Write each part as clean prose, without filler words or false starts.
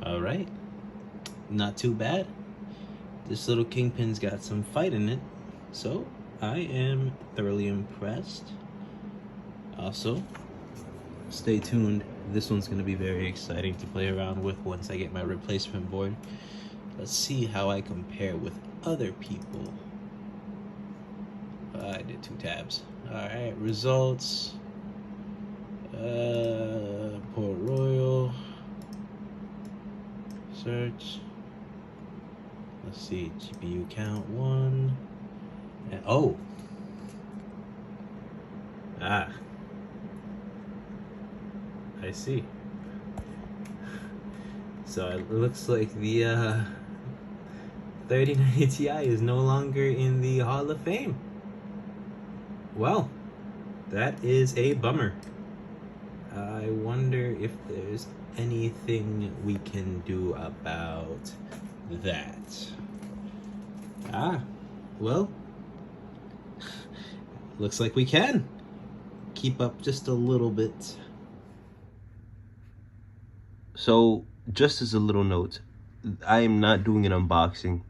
All right, not too bad. This little Kingpin's got some fight in it, so I am thoroughly impressed. Also, stay tuned. This one's going to be very exciting to play around with once I get my replacement board. Let's see how I compare with other people. I did 2 tabs. Alright, results. Port Royal. Search. Let's see, GPU count 1. And oh! Ah. I see. So it looks like the 3090 Ti is no longer in the Hall of Fame. Well, that is a bummer. I wonder if there's anything we can do about that. Well, looks like we can keep up just a little bit. So, just as a little note, I am not doing an unboxing.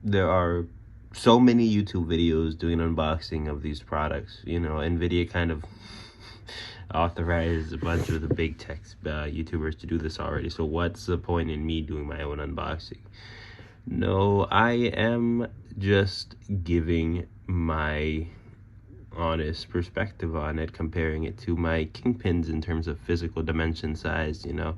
There are so many YouTube videos doing unboxing of these products. You know, Nvidia kind of authorized a bunch of the big tech YouTubers to do this already. So what's the point in me doing my own unboxing? No, I am just giving my honest perspective on it, comparing it to my Kingpins in terms of physical dimension size. You know,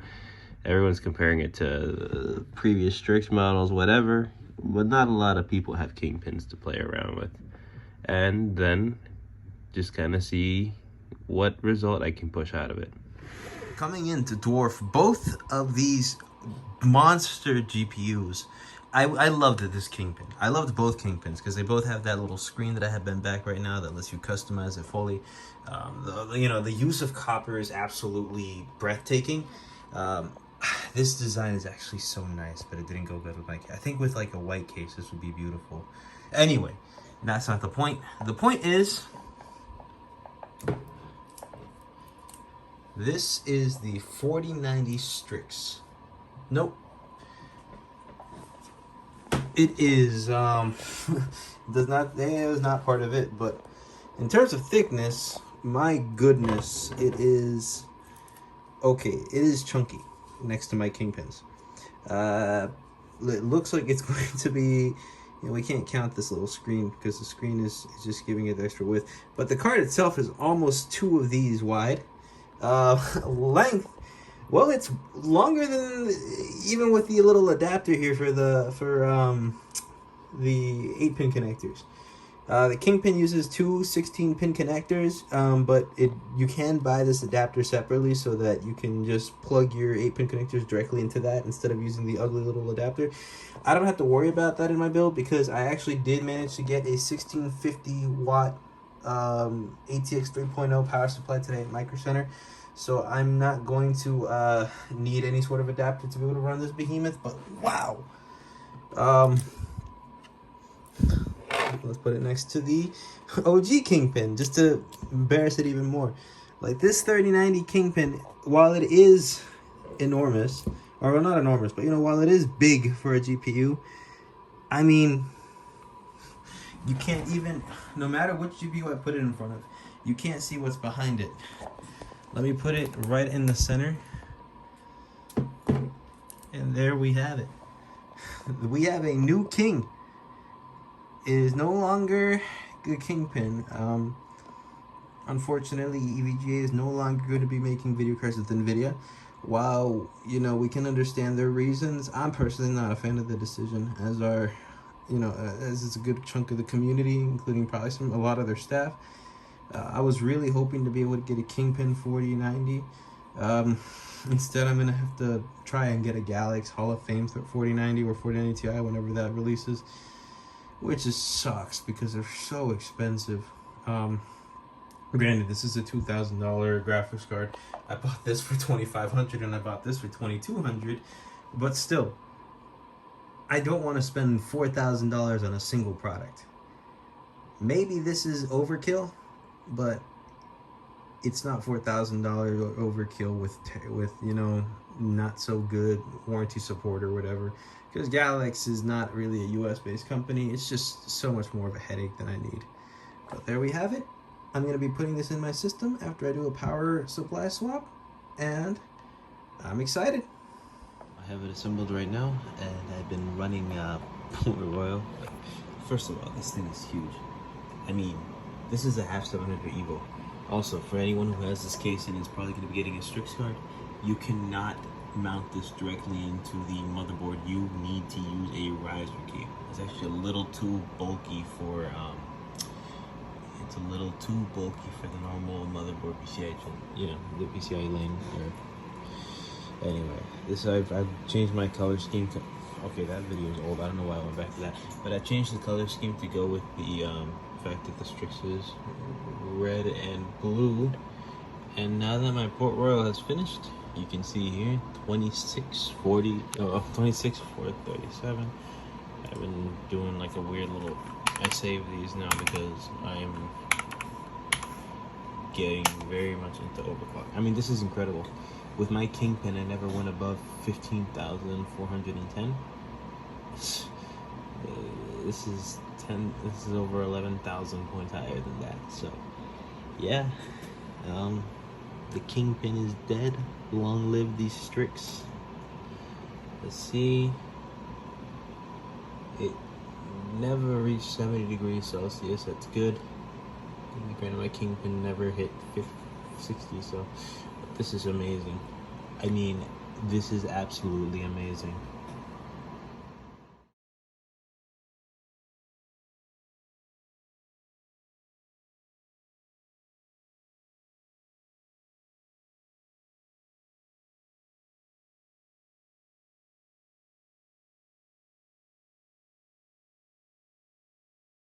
everyone's comparing it to previous Strix models, whatever, but not a lot of people have Kingpins to play around with. And then just kind of see what result I can push out of it. Coming in to dwarf both of these monster GPUs, I loved this Kingpin. I loved both Kingpins because they both have that little screen that I have bent back right now that lets you customize it fully. The use of copper is absolutely breathtaking. This design is actually so nice, but it didn't go good with I think with like a white case, this would be beautiful. Anyway, that's not the point. The point is, this is the 4090 Strix. Nope. It is, does not, it is not part of it, but in terms of thickness, my goodness, it is, okay, it is chunky next to my Kingpins. It looks like it's going to be, you know, we can't count this little screen because the screen is just giving it extra width, but the card itself is almost 2 of these wide. Length, well, it's longer than, even with the little adapter here for the 8-pin connectors. The Kingpin uses 2 16-pin connectors, but you can buy this adapter separately so that you can just plug your 8-pin connectors directly into that instead of using the ugly little adapter. I don't have to worry about that in my build because I actually did manage to get a 1650 watt ATX 3.0 power supply today at Micro Center. So I'm not going to need any sort of adapter to be able to run this behemoth, but wow. Let's put it next to the OG Kingpin, just to embarrass it even more. Like this 3090 Kingpin, while it is enormous, or well, not enormous, but you know, while it is big for a GPU, I mean, you can't even, no matter which GPU I put it in front of, you can't see what's behind it. Let me put it right in the center. And there we have it. We have a new king. It is no longer the Kingpin. Unfortunately, EVGA is no longer going to be making video cards with Nvidia. While, you know, we can understand their reasons, I'm personally not a fan of the decision, as are, you know, as is a good chunk of the community, including probably a lot of their staff. I was really hoping to be able to get a Kingpin 4090. Instead, I'm going to have to try and get a Galaxy Hall of Fame 4090 or 4090 Ti whenever that releases, which just sucks because they're so expensive. Granted, this is a $2,000 graphics card. I bought this for $2,500 and I bought this for $2,200, but still, I don't want to spend $4,000 on a single product. Maybe this is overkill, but it's not $4,000 overkill with you know, not so good warranty support or whatever, because Galax is not really a US based company. It's just so much more of a headache than I need. But there we have it. I'm going to be putting this in my system after I do a power supply swap, and I'm excited. I have it assembled right now, and I've been running Port Royal. First of all, this thing is huge. I mean, this is a half 700 Evo. Also, for anyone who has this case and is probably going to be getting a Strix card, you cannot mount this directly into the motherboard. You need to use a riser cable. It's actually a little too bulky for it's a little too bulky for the normal motherboard PCI, you know, the PCI lane. Anyway, this I've changed my color scheme to. Okay, that video is old. I don't know why I went back to that, but I changed the color scheme to go with the fact that the Strix is red and blue. And now that my Port Royal has finished, you can see here 2640, 26437. I've been doing like a weird little. I save these now because I'm getting very much into overclock. I mean, this is incredible. With my Kingpin, I never went above 15,410. This is over 11,000 points higher than that. So, yeah, the Kingpin is dead. Long live these Strix. Let's see. It never reached 70 degrees Celsius. That's good. Granted, my Kingpin never hit 60, so this is amazing. I mean, this is absolutely amazing.